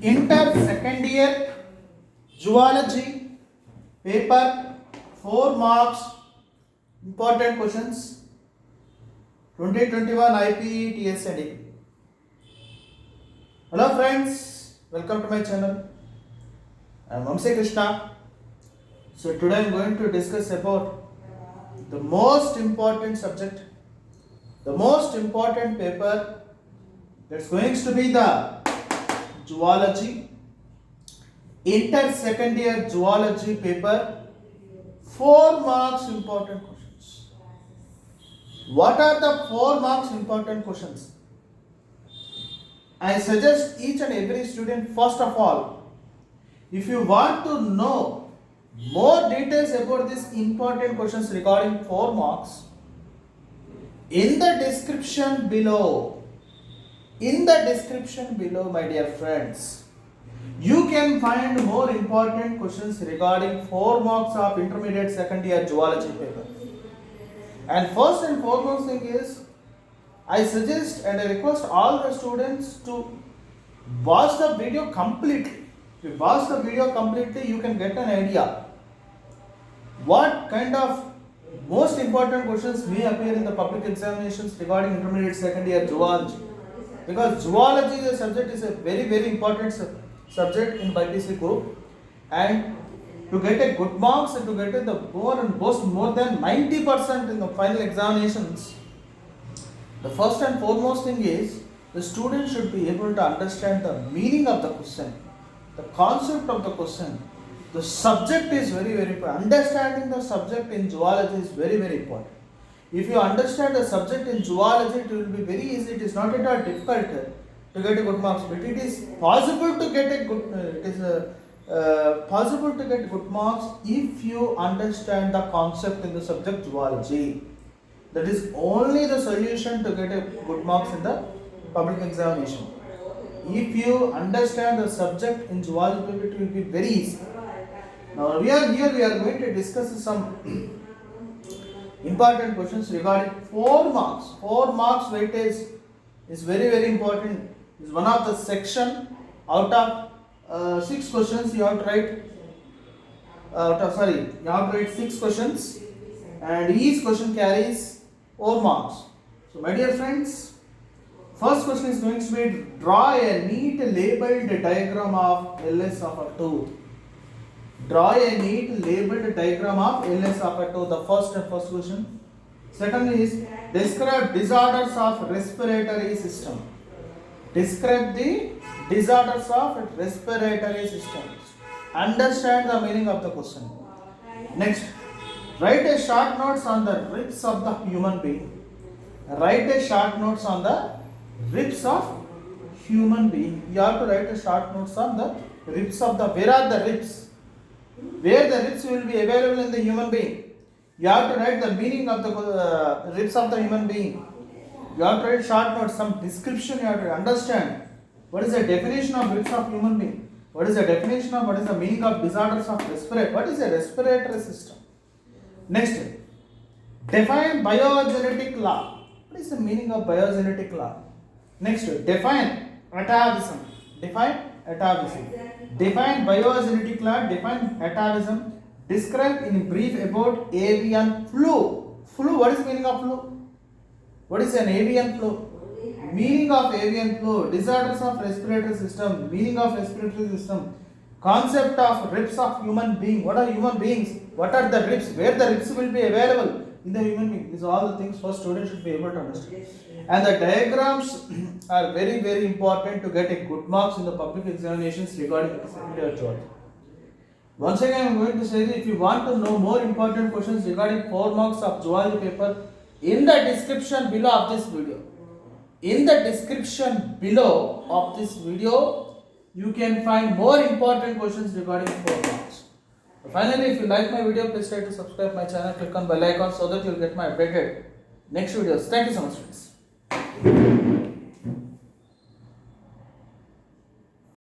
Inter second year zoology paper 4 marks important questions 2021 IPE TS and AP. Hello friends, welcome to my channel. I am Vamsi Krishna. So today I am going to discuss about the most important subject, the most important paper that's going to be the zoology, inter second year zoology paper, 4 marks important questions. What are the 4 marks important questions? I suggest each and every student, first of all, if you want to know more details about these important questions regarding 4 marks, in the description below, my dear friends, you can find more important questions regarding 4 marks of intermediate second year zoology paper. And first and foremost thing is, I suggest and I request all the students to watch the video completely. If you watch the video completely, you can get an idea what kind of most important questions may appear in the public examinations regarding intermediate second year zoology. Because zoology as a subject is a very, very important subject in BPC group, and to get a good marks and to get the more than 90% in the final examinations, the first and foremost thing is the student should be able to understand the meaning of the question, the concept of the question. The subject is very, very important. Understanding the subject in zoology is very, very important. If you understand the subject in zoology, it will be very easy. It is not at all difficult to get a good marks, but it is possible to get a good. Possible to get good marks if you understand the concept in the subject zoology. That is only the solution to get a good marks in the public examination. If you understand the subject in zoology, it will be very easy. Now we are going to discuss some important questions regarding 4 marks. 4 marks weightage is very, very important. It's one of the section out of 6 questions you have to write. You have to write 6 questions, and each question carries 4 marks. So my dear friends, first question is going to be draw a neat labeled diagram of LS of a tooth. Draw a neat labeled diagram of LS of a tooth. The first question. Second is describe disorders of respiratory system. Describe the disorders of respiratory systems. Understand the meaning of the question. Next, write a short notes on the ribs of the human being. Write a short notes on the ribs of human being. You have to write a short notes on the ribs of the. Where are the ribs? Where the ribs will be available in the human being. You have to write the meaning of the ribs of the human being. You have to write short notes, some description you have to understand. What is the definition of ribs of human being? What is the definition of, what is the meaning of disorders of respiratory? What is a respiratory system? Next, define biogenetic law. What is the meaning of biogenetic law? Next, define atavism. Define atavism. Define biogenetic law, define atavism. Describe in brief about avian flu. Flu, what is the meaning of flu? What is an avian flu? Meaning of avian flu, disorders of respiratory system, meaning of respiratory system, concept of ribs of human being. What are human beings? What are the ribs? Where the ribs will be available in the human being? These are all the things first students should be able to understand. And the diagrams are very, very important to get a good marks in the public examinations regarding the second year zoology. Once again, I am going to say that if you want to know more important questions regarding 4 marks of zoology paper, in the description below of this video, you can find more important questions regarding 4 marks. Finally, if you like my video, please try to subscribe my channel, click on bell icon so that you will get my updated next videos. Thank you so much, friends.